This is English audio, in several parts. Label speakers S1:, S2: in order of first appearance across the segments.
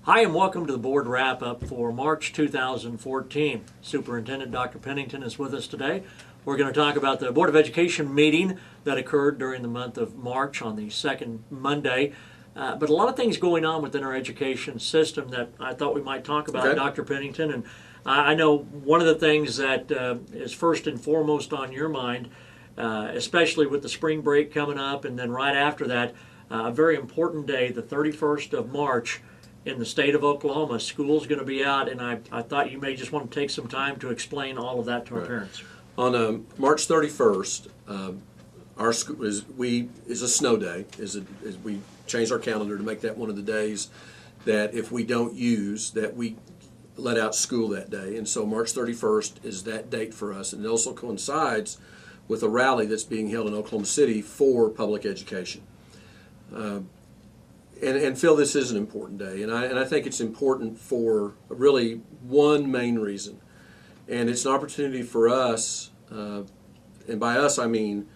S1: Hi, and welcome to the board wrap-up for March 2014. Superintendent Dr. Pennington is with us today. We're going to talk about the Board of Education meeting that occurred during the month of March on the second Monday. But a lot of things going on within our education system that I thought we might talk about,
S2: Okay.
S1: Dr. Pennington. And I know one of the things that is first and foremost on your mind, especially with the spring break coming up, and then right after that, a very important day, the 31st of March, in the state of Oklahoma. School's going to be out, and I thought you may just want to take some time to explain all of that to our parents.
S2: On March 31st, our school is a snow day. We changed our calendar to make that one of the days that if we don't use, that we let out school that day. And so March 31st is that date for us, and it also coincides with a rally that's being held in Oklahoma City for public education. And Phil, this is an important day, and I think it's important for really one main reason, and it's an opportunity for us, and by us I mean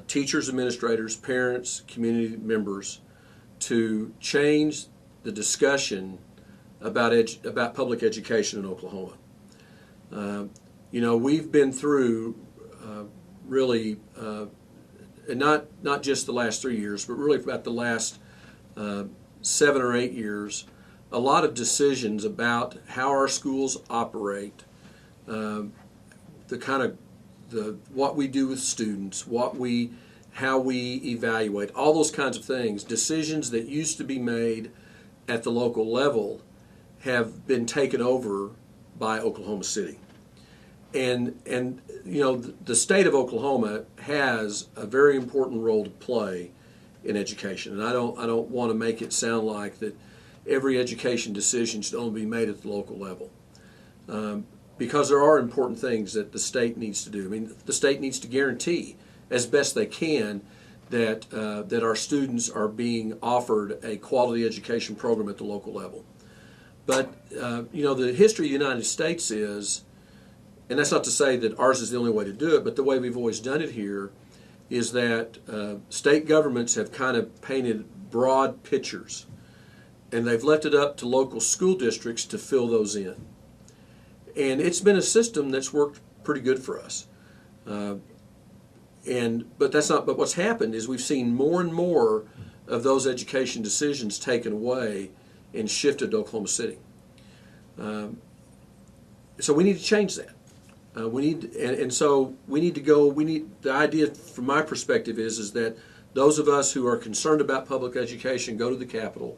S2: teachers, administrators, parents, community members, to change the discussion about public education in Oklahoma. We've been through really, and not just the last 3 years, but really about the last 7 or 8 years, a lot of decisions about how our schools operate, what we do with students, how we evaluate, all those kinds of things. Decisions that used to be made at the local level have been taken over by Oklahoma City. And the state of Oklahoma has a very important role to play in education, and I don't want to make it sound like that every education decision should only be made at the local level, because there are important things that the state needs to do. I mean, the state needs to guarantee, as best they can, that our students are being offered a quality education program at the local level. But the history of the United States is, and that's not to say that ours is the only way to do it, but the way we've always done it here is that state governments have kind of painted broad pictures, and they've left it up to local school districts to fill those in. And it's been a system that's worked pretty good for us. But what's happened is we've seen more and more of those education decisions taken away and shifted to Oklahoma City. So we need to change that. The idea from my perspective is that those of us who are concerned about public education go to the Capitol,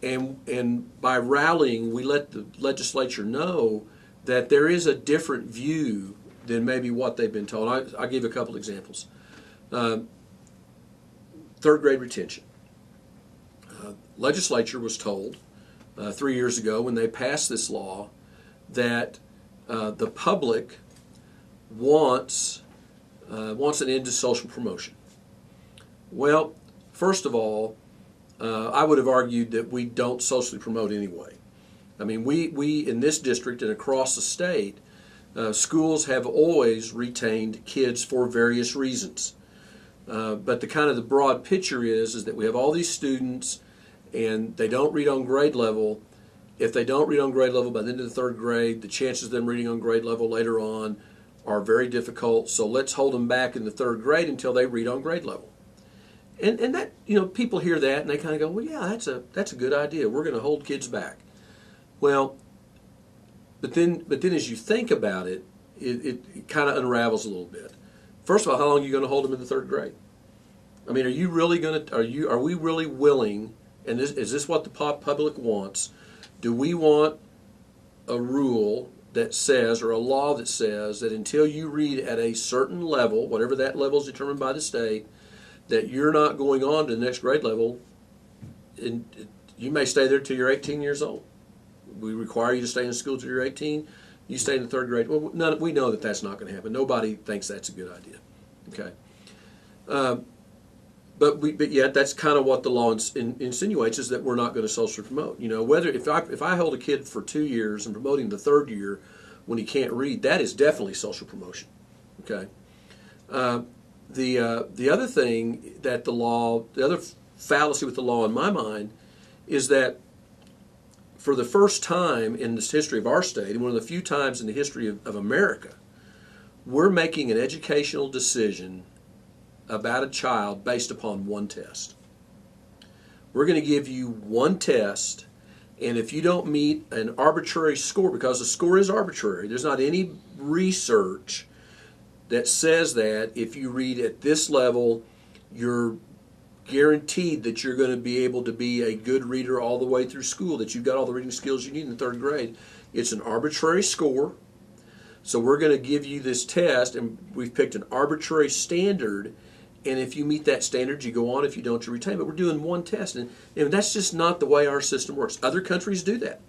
S2: and by rallying, we let the legislature know that there is a different view than maybe what they've been told. I'll give you a couple examples. Third grade retention. Legislature was told 3 years ago when they passed this law that the public wants an end to social promotion. Well, first of all, I would have argued that we don't socially promote anyway. I mean, we in this district and across the state, schools have always retained kids for various reasons. But the broad picture is that we have all these students, and they don't read on grade level. If they don't read on grade level by the end of the third grade, the chances of them reading on grade level later on are very difficult. So let's hold them back in the third grade until they read on grade level. And that, people hear that and they kind of go, well, yeah, that's a good idea. We're going to hold kids back. Well, but then as you think about it, it kind of unravels a little bit. First of all, how long are you going to hold them in the third grade? I mean, are we really willing, and is this what the public wants? Do we want a rule that says, or a law that says, that until you read at a certain level, whatever that level is determined by the state, that you're not going on to the next grade level, and you may stay there till you're 18 years old? We require you to stay in school till you're 18. You stay in the third grade. Well, we know that that's not going to happen. Nobody thinks that's a good idea. Okay. But yet that's kind of what the law insinuates, is that we're not going to socially promote. Whether if I hold a kid for 2 years and promote him the third year when he can't read, that is definitely social promotion. Okay. The other thing that the other fallacy with the law in my mind, is that for the first time in the history of our state, and one of the few times in the history of America, we're making an educational decision about a child based upon one test. We're going to give you one test, and if you don't meet an arbitrary score, because the score is arbitrary, there's not any research that says that if you read at this level, you're guaranteed that you're going to be able to be a good reader all the way through school, that you've got all the reading skills you need in the third grade. It's an arbitrary score. So we're going to give you this test, and we've picked an arbitrary standard, and if you meet that standard, you go on. If you don't, you retain. But we're doing one test, and that's just not the way our system works. Other countries do that.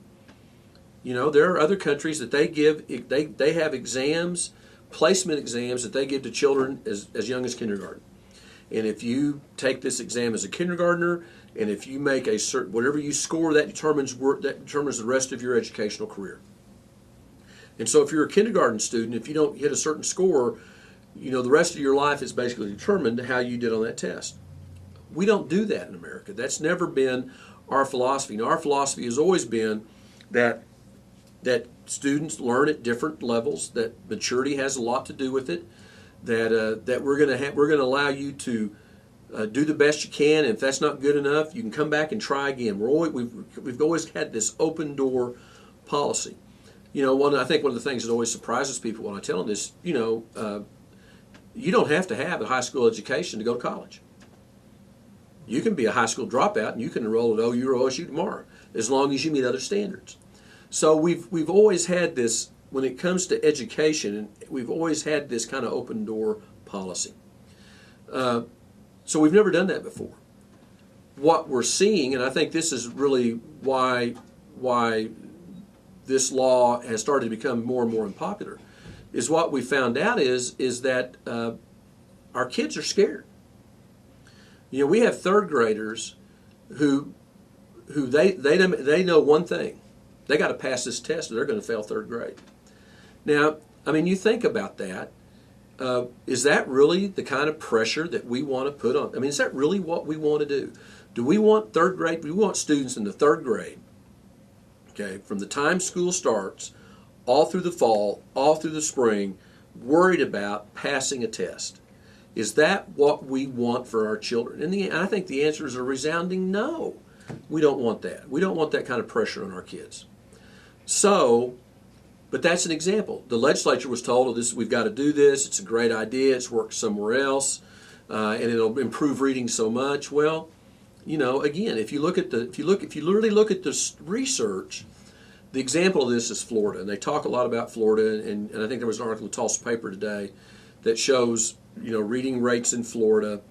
S2: You know, there are other countries that they have exams, placement exams that they give to children as young as kindergarten. And if you take this exam as a kindergartner, and if you make a certain, whatever you score, that determines the rest of your educational career. And so if you're a kindergarten student, if you don't hit a certain score, you know, the rest of your life is basically determined how you did on that test. We don't do that in America. That's never been our philosophy. Now, our philosophy has always been that students learn at different levels, that maturity has a lot to do with it, that we're going to allow you to do the best you can, and if that's not good enough, you can come back and try again. We've always had this open door policy. You know, I think one of the things that always surprises people when I tell them this, you know, you don't have to have a high school education to go to college. You can be a high school dropout and you can enroll at OU or OSU tomorrow, as long as you meet other standards. So we've always had this, when it comes to education, we've always had this kind of open door policy. So we've never done that before. What we're seeing, and I think this is really why this law has started to become more and more unpopular, is what we found out is that our kids are scared. You know, we have third graders who they know one thing: they got to pass this test or they're going to fail third grade. Now, I mean, you think about that. Is that really the kind of pressure that we want to put on? I mean, is that really what we want to do? Do we want third grade? We want students in the third grade, okay, from the time school starts, all through the fall, all through the spring, worried about passing a test. Is that what we want for our children? And I think the answer is a resounding no. We don't want that. We don't want that kind of pressure on our kids. So, but that's an example. The legislature was told, oh, we've got to do this. It's a great idea. It's worked somewhere else, and it'll improve reading so much. Well, you know, again, if you really look at the research, the example of this is Florida, and they talk a lot about Florida, and I think there was an article in the Tulsa paper today that shows, you know, reading rates in Florida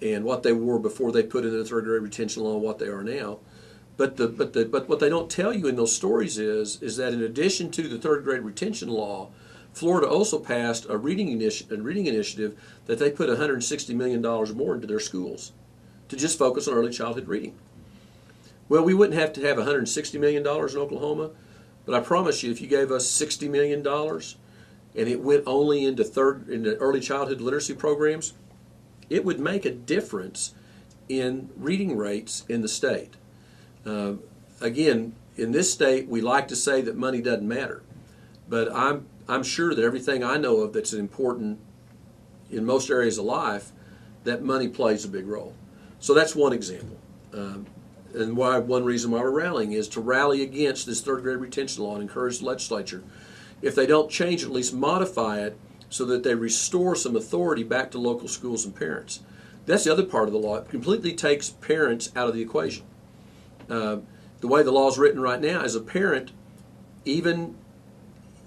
S2: and what they were before they put in the third grade retention law and what they are now. But what they don't tell you in those stories is that in addition to the third grade retention law, Florida also passed a reading initiative that they put $160 million more into their schools to just focus on early childhood reading. Well, we wouldn't have to have $160 million in Oklahoma, but I promise you, if you gave us $60 million and it went only into early childhood literacy programs, it would make a difference in reading rates in the state. Again, in this state, we like to say that money doesn't matter, but I'm sure that everything I know of that's important in most areas of life, that money plays a big role. So that's one example. And one reason why we're rallying is to rally against this third grade retention law and encourage the legislature, if they don't change it, at least modify it so that they restore some authority back to local schools and parents. That's the other part of the law. It completely takes parents out of the equation. The way the law is written right now, as a parent, even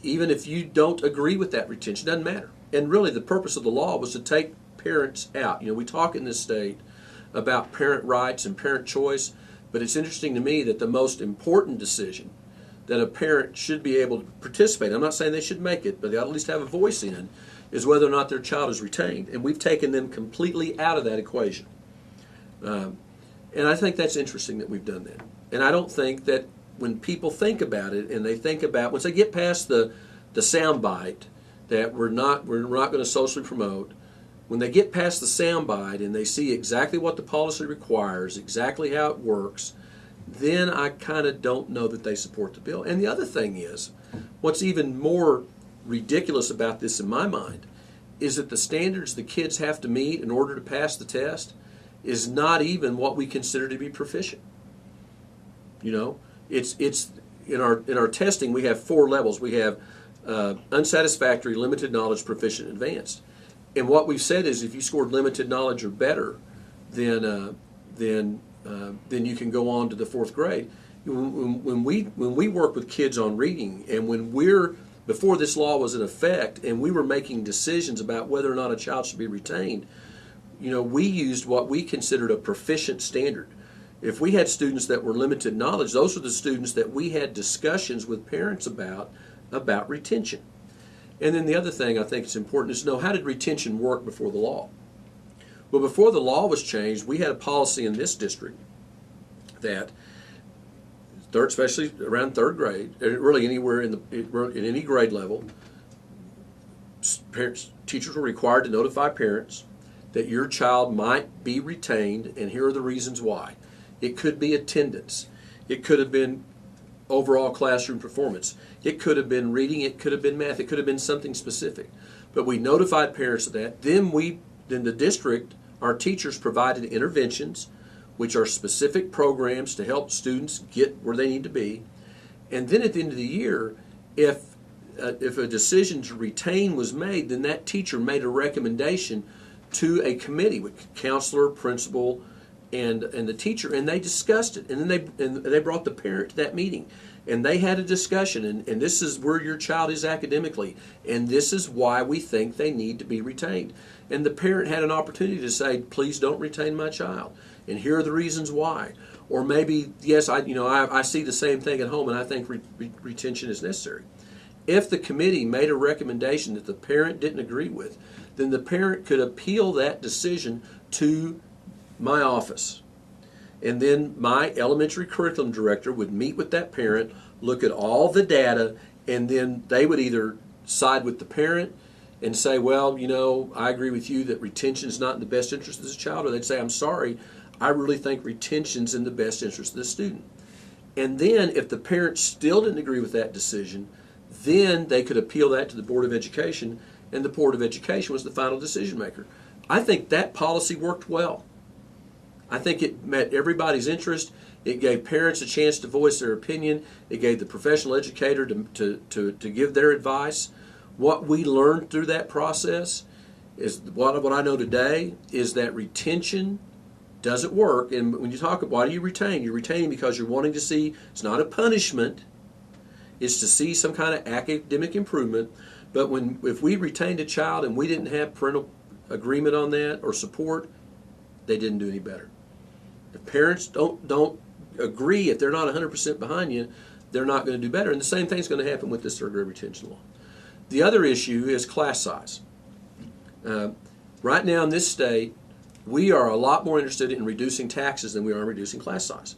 S2: if you don't agree with that retention, it doesn't matter. And really the purpose of the law was to take parents out. You know, we talk in this state about parent rights and parent choice, but it's interesting to me that the most important decision that a parent should be able to participate, I'm not saying they should make it, but they ought to at least have a voice in, is whether or not their child is retained. And we've taken them completely out of that equation. And I think that's interesting that we've done that. And I don't think that when people think about it, and they think about, once they get past the soundbite that we're not going to socially promote, when they get past the soundbite and they see exactly what the policy requires, exactly how it works, then I kind of don't know that they support the bill. And the other thing is, what's even more ridiculous about this in my mind is that the standards the kids have to meet in order to pass the test is not even what we consider to be proficient. You know, it's in our testing we have 4 levels. We have unsatisfactory, limited knowledge, proficient, advanced. And what we've said is if you scored limited knowledge or better, then you can go on to the 4th grade. When we work with kids on reading, and before this law was in effect, and we were making decisions about whether or not a child should be retained, we used what we considered a proficient standard. If we had students that were limited knowledge, those were the students that we had discussions with parents about retention. And then the other thing I think is important is to know, how did retention work before the law? Well, before the law was changed, we had a policy in this district that, especially around 3rd grade, really anywhere in any grade level, teachers were required to notify parents that your child might be retained, and here are the reasons why. It could be attendance. It could have been overall classroom performance. It could have been reading. It could have been math. It could have been something specific. But we notified parents of that. Then the district, our teachers provided interventions, which are specific programs to help students get where they need to be. And then at the end of the year, if a decision to retain was made, then that teacher made a recommendation to a committee with counselor, principal, and the teacher, and they discussed it. And then they brought the parent to that meeting, and they had a discussion, and this is where your child is academically, and this is why we think they need to be retained. And the parent had an opportunity to say, please don't retain my child, and here are the reasons why. Or maybe, yes, I see the same thing at home, and I think retention is necessary. If the committee made a recommendation that the parent didn't agree with, then the parent could appeal that decision to my office. And then my elementary curriculum director would meet with that parent, look at all the data, and then they would either side with the parent and say, well, I agree with you that retention is not in the best interest of this child, or they'd say, I'm sorry, I really think retention's in the best interest of the student. And then if the parent still didn't agree with that decision, then they could appeal that to the Board of Education, and the Board of Education was the final decision maker. I think that policy worked well. I think it met everybody's interest. It gave parents a chance to voice their opinion. It gave the professional educator to give their advice. What we learned through that process is what I know today is that retention doesn't work. And when you talk about why do you retain? You're retaining because you're wanting to see, it's not a punishment, it's to see some kind of academic improvement. But if we retained a child and we didn't have parental agreement on that or support, they didn't do any better. If parents don't agree, if they're not 100% behind you, they're not going to do better. And the same thing's going to happen with this 3rd grade retention law. The other issue is class size. Right now in this state, we are a lot more interested in reducing taxes than we are in reducing class size.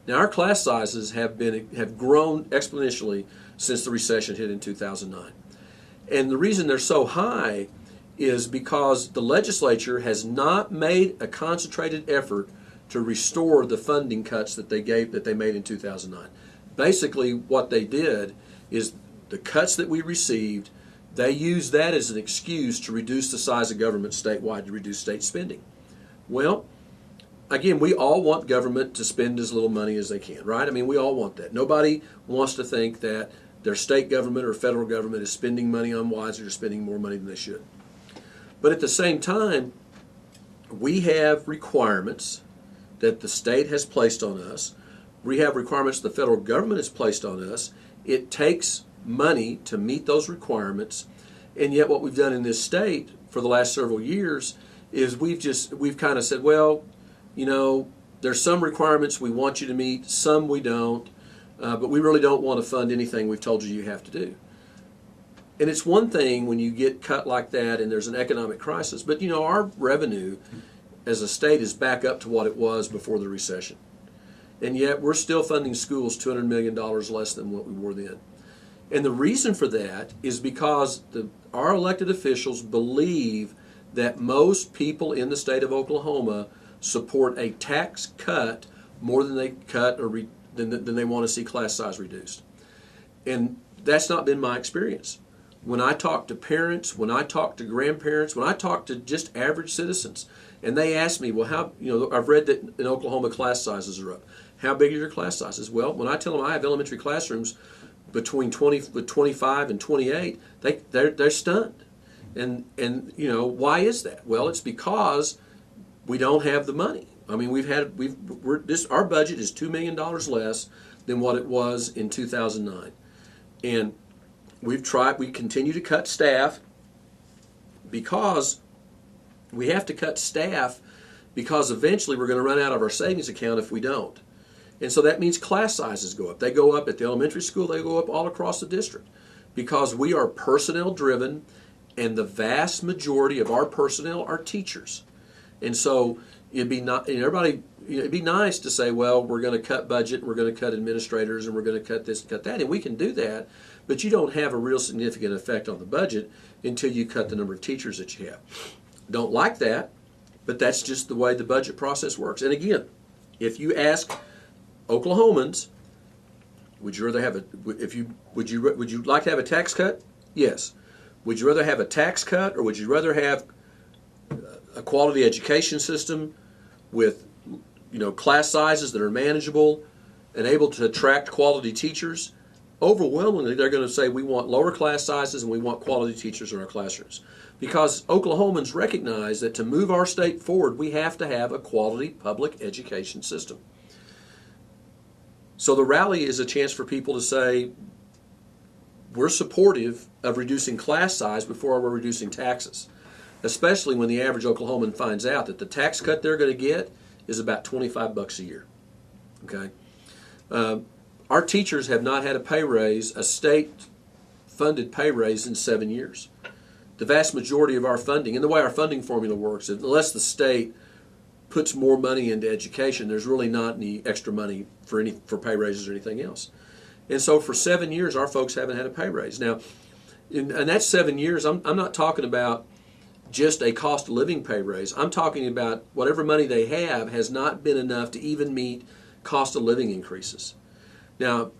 S2: Now our class sizes have grown exponentially since the recession hit in 2009. And the reason they're so high is because the legislature has not made a concentrated effort to restore the funding cuts that they made in 2009. Basically, what they did is the cuts that we received, they used that as an excuse to reduce the size of government statewide, to reduce state spending. Well, again, we all want government to spend as little money as they can, right? I mean, we all want that. Nobody wants to think that their state government or federal government is spending money unwisely or spending more money than they should. But at the same time, we have requirements that the state has placed on us. We have requirements the federal government has placed on us. It takes money to meet those requirements. And yet what we've done in this state for the last several years is we've kind of said, well, there's some requirements we want you to meet, some we don't, but we really don't want to fund anything we've told you have to do. And it's one thing when you get cut like that and there's an economic crisis, but our revenue as a state is back up to what it was before the recession. And yet we're still funding schools $200 million less than what we were then. And the reason for that is because our elected officials believe that most people in the state of Oklahoma support a tax cut more than they cut or than they want to see class size reduced. And that's not been my experience. When I talk to parents, when I talk to grandparents, when I talk to just average citizens, and they ask me, well, how, I've read that in Oklahoma class sizes are up. How big are your class sizes? Well, when I tell them I have elementary classrooms between 25 and 28, they're stunned. And why is that? Well, it's because we don't have the money. I mean, our budget is $2 million less than what it was in 2009. And we continue to cut staff because we have to cut staff because eventually we're going to run out of our savings account if we don't. And so that means class sizes go up. They go up at the elementary school, they go up all across the district because we are personnel driven, and the vast majority of our personnel are teachers. And so it'd be nice to say, well, we're going to cut budget, and we're going to cut administrators, and we're going to cut this and cut that, and we can do that, but you don't have a real significant effect on the budget until you cut the number of teachers that you have. Don't like that, but that's just the way the budget process works. And again, if you ask Oklahomans, would you like to have a tax cut? Yes. Would you rather have a tax cut, or would you rather have a quality education system with class sizes that are manageable and able to attract quality teachers? Overwhelmingly, they're going to say we want lower class sizes and we want quality teachers in our classrooms. Because Oklahomans recognize that to move our state forward, we have to have a quality public education system. So the rally is a chance for people to say, we're supportive of reducing class size before we're reducing taxes, especially when the average Oklahoman finds out that the tax cut they're going to get is about $25 a year. Okay, our teachers have not had a pay raise, a state-funded pay raise, in 7 years. The vast majority of our funding, and the way our funding formula works, unless the state puts more money into education, there's really not any extra money for pay raises or anything else. And so for 7 years, our folks haven't had a pay raise. Now, and that's 7 years. I'm not talking about just a cost of living pay raise. I'm talking about whatever money they have has not been enough to even meet cost of living increases. Now,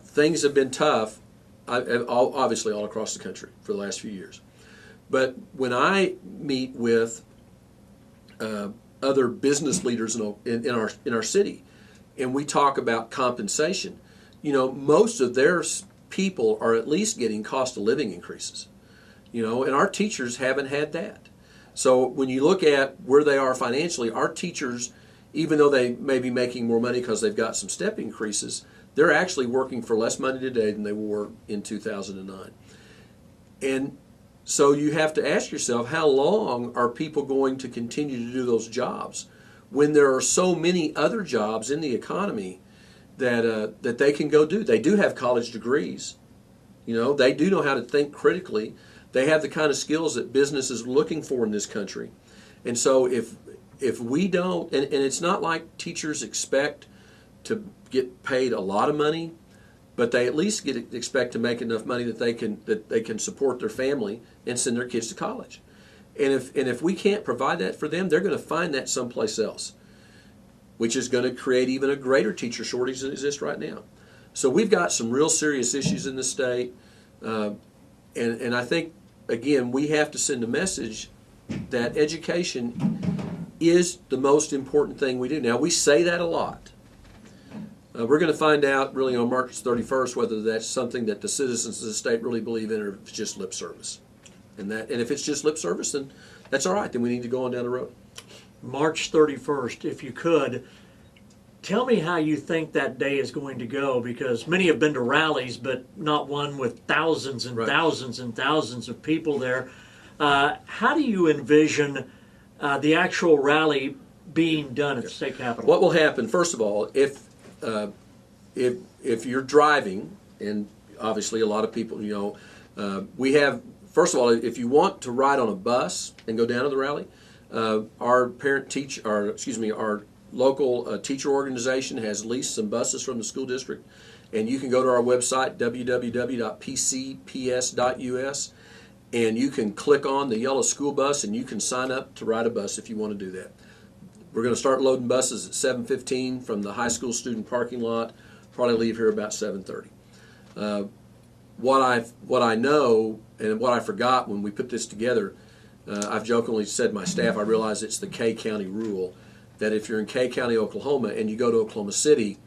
S2: things have been tough, obviously all across the country for the last few years. But when I meet with other business leaders in our city, and we talk about compensation, most of their people are at least getting cost of living increases. And our teachers haven't had that. So when you look at where they are financially, our teachers, even though they may be making more money because they've got some step increases, they're actually working for less money today than they were in 2009. And so you have to ask yourself, how long are people going to continue to do those jobs when there are so many other jobs in the economy that they can go do? They do have college degrees. They do know how to think critically. They have the kind of skills that business is looking for in this country. And so if we don't, and it's not like teachers expect to get paid a lot of money, but they at least expect to make enough money that they can support their family and send their kids to college. And if we can't provide that for them, they're going to find that someplace else, which is going to create even a greater teacher shortage than exists right now. So we've got some real serious issues in the state, and I think, again, we have to send a message that education is the most important thing we do. Now, we say that a lot. We're going to find out really on March 31st whether that's something that the citizens of the state really believe in, or if it's just lip service. And if it's just lip service, then that's all right. Then we need to go on down the road.
S1: March 31st, if you could, tell me how you think that day is going to go, because many have been to rallies, but not one with thousands and thousands and thousands of people there. How do you envision the actual rally being done at the state capitol?
S2: What will happen, first of all, if you're driving, and obviously a lot of people, we have, first of all, if you want to ride on a bus and go down to the rally, our local teacher organization has leased some buses from the school district, and you can go to our website, www.pcps.us, and you can click on the yellow school bus and you can sign up to ride a bus if you want to do that. We're going to start loading buses at 7:15 from the high school student parking lot. Probably leave here about 7:30. What I know and what I forgot when we put this together, I've jokingly said to my staff, I realize it's the K County rule that if you're in K County, Oklahoma, and you go to Oklahoma City,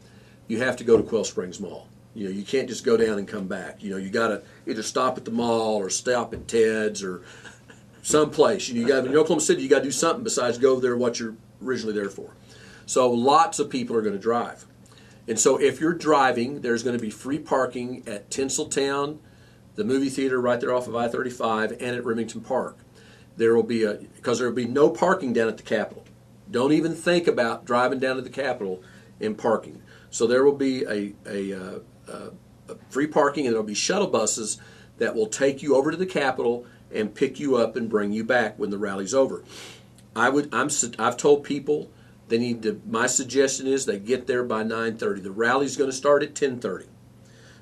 S2: you have to go to Quail Springs Mall. You can't just go down and come back. You got to either stop at the mall or stop at Ted's or someplace. You got in Oklahoma City, you got to do something besides go there what you're originally there for. So lots of people are going to drive. And so if you're driving, there's going to be free parking at Tinseltown, the movie theater right there off of I-35, and at Remington Park. There will be because there will be no parking down at the Capitol. Don't even think about driving down to the Capitol and parking. So there will be a free parking, and there will be shuttle buses that will take you over to the Capitol and pick you up and bring you back when the rally's over. I've told people they need to. My suggestion is they get there by 9:30. The rally's going to start at 10:30.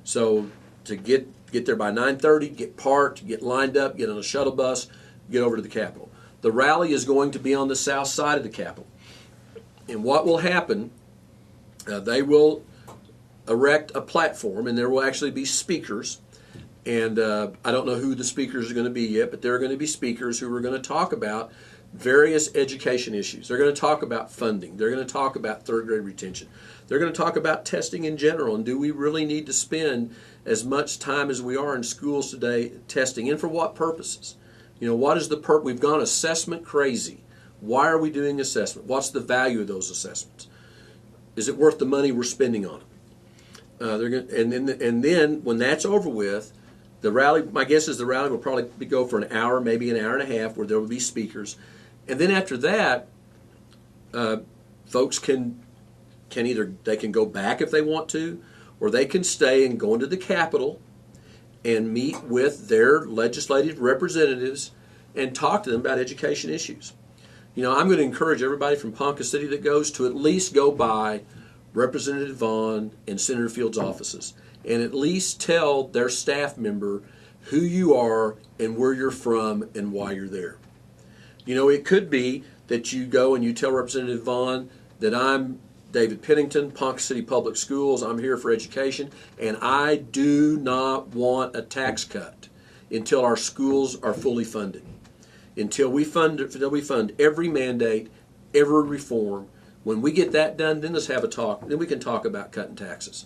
S2: So to get there by 9:30, get parked, get lined up, get on a shuttle bus, get over to the Capitol. The rally is going to be on the south side of the Capitol. And what will happen, they will erect a platform, and there will actually be speakers. And I don't know who the speakers are going to be yet, but there are going to be speakers who are going to talk about various education issues. They're going to talk about funding. They're going to talk about third grade retention. They're going to talk about testing in general, and do we really need to spend as much time as we are in schools today testing, and for what purposes? What is the purpose? We've gone assessment crazy. Why are we doing assessment? What's the value of those assessments? Is it worth the money we're spending on them? And then when that's over with, the rally, my guess is the rally will probably go for an hour, maybe an hour and a half, where there will be speakers. And then after that, folks can either, they can go back if they want to, or they can stay and go into the Capitol and meet with their legislative representatives and talk to them about education issues. I'm going to encourage everybody from Ponca City that goes to at least go by Representative Vaughn and Senator Field's offices and at least tell their staff member who you are and where you're from and why you're there. It could be that you go and you tell Representative Vaughn that I'm David Pennington, Ponca City Public Schools, I'm here for education, and I do not want a tax cut until our schools are fully funded. Until we fund every mandate, every reform. When we get that done, then let's have a talk. Then we can talk about cutting taxes.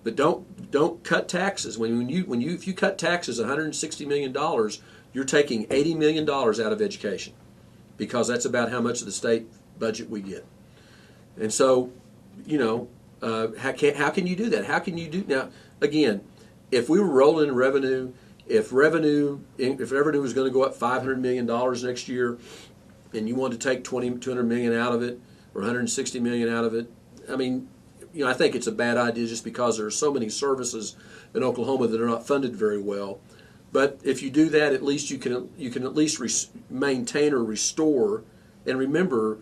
S2: But don't cut taxes. If you cut taxes $160 million, you're taking $80 million out of education, because that's about how much of the state budget we get. And so, how can you do that? How can you do now? Again, if we were rolling in revenue, if revenue was going to go up $500 million next year, and you want to take $200 million out of it or $160 million out of it, I think it's a bad idea just because there are so many services in Oklahoma that are not funded very well. But if you do that, at least you can at least maintain or restore. And remember,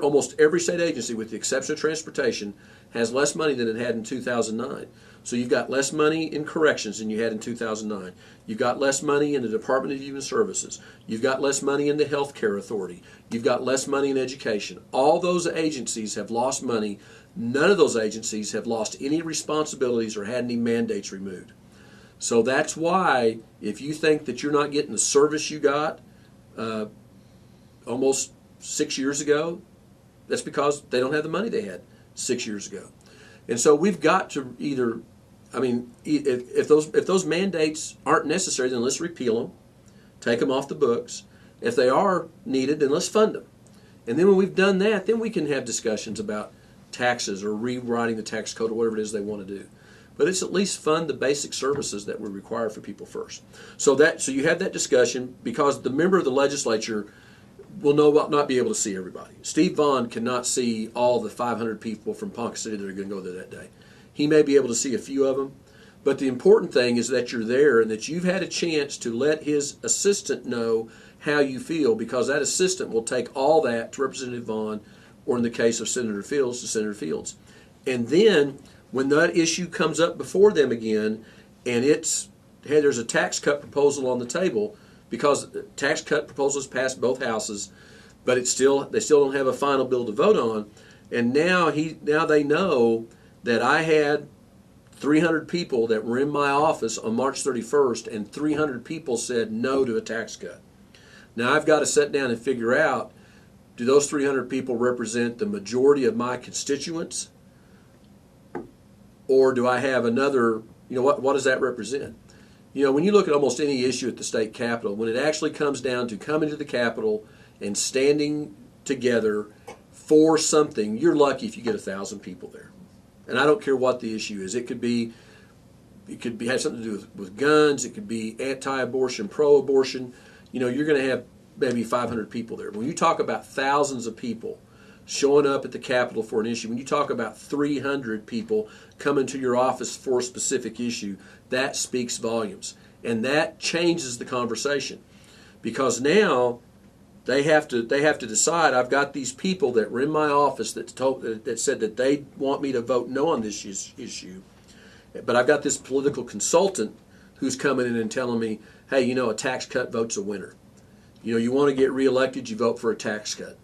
S2: almost every state agency, with the exception of transportation, has less money than it had in 2009. So you've got less money in corrections than you had in 2009. You've got less money in the Department of Human Services. You've got less money in the Health Care Authority. You've got less money in education. All those agencies have lost money. None of those agencies have lost any responsibilities or had any mandates removed. So that's why, if you think that you're not getting the service you got almost 6 years ago, that's because they don't have the money they had 6 years ago. And so we've got to either, if those mandates aren't necessary, then let's repeal them, take them off the books. If they are needed, then let's fund them. And then when we've done that, then we can have discussions about taxes or rewriting the tax code or whatever it is they want to do. But it's at least fund the basic services that we require for people first. So you have that discussion, because the member of the legislature will not be able to see everybody. Steve Vaughn cannot see all the 500 people from Ponca City that are going to go there that day. He may be able to see a few of them, but the important thing is that you're there and that you've had a chance to let his assistant know how you feel, because that assistant will take all that to Representative Vaughn, or in the case of Senator Fields, to Senator Fields. And then when that issue comes up before them again, and there's a tax cut proposal on the table, because tax cut proposals passed both houses, but they still don't have a final bill to vote on. And now they know that I had 300 people that were in my office on March 31st, and 300 people said no to a tax cut. Now I've got to sit down and figure out, do those 300 people represent the majority of my constituents? Or do I have another, what does that represent? When you look at almost any issue at the state capitol, when it actually comes down to coming to the capitol and standing together for something, you're lucky if you get 1,000 people there. And I don't care what the issue is. It could have something to do with guns. It could be anti-abortion, pro-abortion. You're going to have maybe 500 people there. When you talk about thousands of people showing up at the Capitol for an issue, when you talk about 300 people coming to your office for a specific issue, that speaks volumes. And that changes the conversation. Because now they have to decide, I've got these people that were in my office that said that they want me to vote no on this issue. But I've got this political consultant who's coming in and telling me, hey, a tax cut vote's a winner. You want to get reelected, you vote for a tax cut.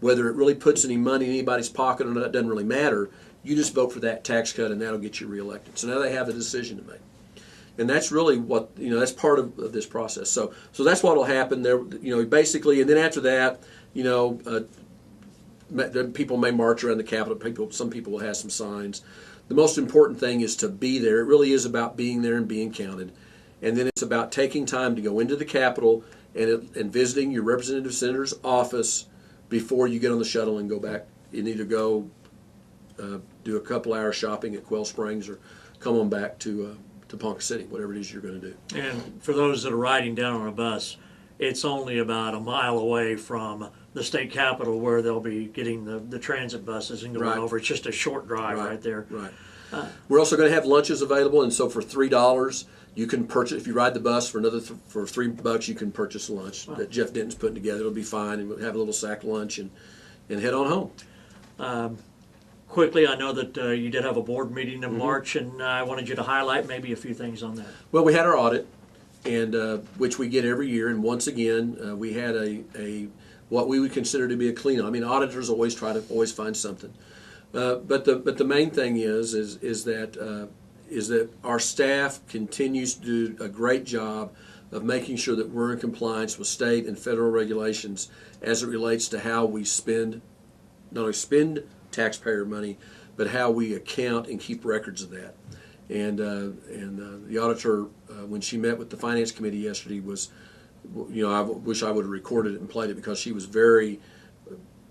S2: Whether it really puts any money in anybody's pocket or not, it doesn't really matter. You just vote for that tax cut and that'll get you reelected. So now they have a decision to make. And that's really what, that's part of this process. So that's what will happen there, basically. And then after that, people may march around the Capitol. Some people will have some signs. The most important thing is to be there. It really is about being there and being counted. And then it's about taking time to go into the Capitol and visiting your representative senator's office before you get on the shuttle and go back. You need to go do a couple hours shopping at Quail Springs or come on back to Ponca City, whatever it is you're going to do.
S1: And for those that are riding down on a bus, it's only about a mile away from the state capitol where they'll be getting the transit buses and going over. It's just a short drive right there.
S2: Right. We're also going to have lunches available, and so for $3 you can purchase. If you ride the bus for for $3, you can purchase a lunch that Jeff Denton's putting together. It'll be fine, and we'll have a little sack lunch and head on home.
S1: Quickly, I know that you did have a board meeting in March, and I wanted you to highlight maybe a few things on that.
S2: Well, we had our audit, and which we get every year, and once again, we had a what we would consider to be a cleanup. I mean, auditors always try to find something, but the main thing is that our staff continues to do a great job of making sure that we're in compliance with state and federal regulations as it relates to how we not only spend taxpayer money, but how we account and keep records of that. And the auditor, when she met with the finance committee yesterday, was, I wish I would have recorded it and played it, because she was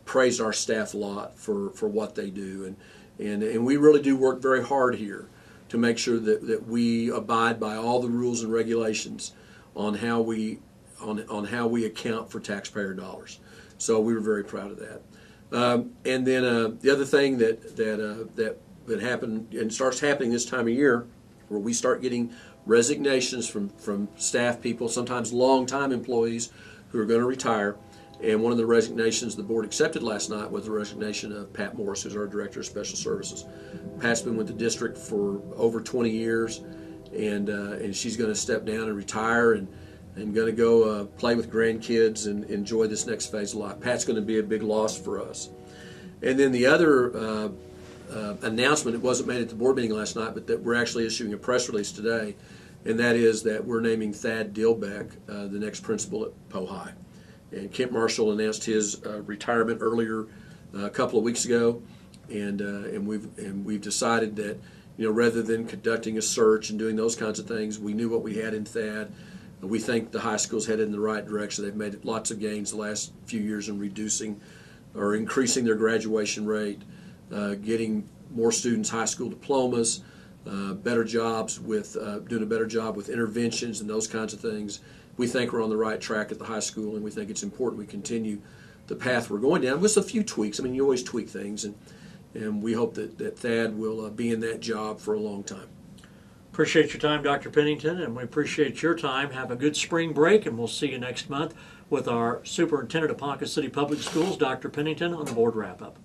S2: praised our staff a lot for what they do, and we really do work very hard here to make sure that we abide by all the rules and regulations on how we account for taxpayer dollars. So we were very proud of that. And then the other thing that happened and starts happening this time of year, where we start getting resignations from staff people, sometimes long-time employees who are going to retire. And one of the resignations the board accepted last night was the resignation of Pat Morris, who's our Director of Special Services. Pat's been with the district for over 20 years, and she's going to step down and retire and going to go play with grandkids and enjoy this next phase of life. Pat's going to be a big loss for us. And then the other announcement, it wasn't made at the board meeting last night, but that we're actually issuing a press release today, and that is that we're naming Thad Dilbeck the next principal at Poe High. And Kent Marshall announced his retirement earlier a couple of weeks ago, and we've decided that, rather than conducting a search and doing those kinds of things, we knew what we had in Thad. We think the high school's headed in the right direction. They've made lots of gains the last few years in reducing or increasing their graduation rate, getting more students high school diplomas, better jobs with doing a better job with interventions and those kinds of things. We think we're on the right track at the high school, and we think it's important we continue the path we're going down with a few tweaks. I mean, you always tweak things, and we hope that Thad will be in that job for a long time.
S1: Appreciate your time, Dr. Pennington, and we appreciate your time. Have a good spring break, and we'll see you next month with our Superintendent of Ponca City Public Schools, Dr. Pennington, on the Board Wrap-Up.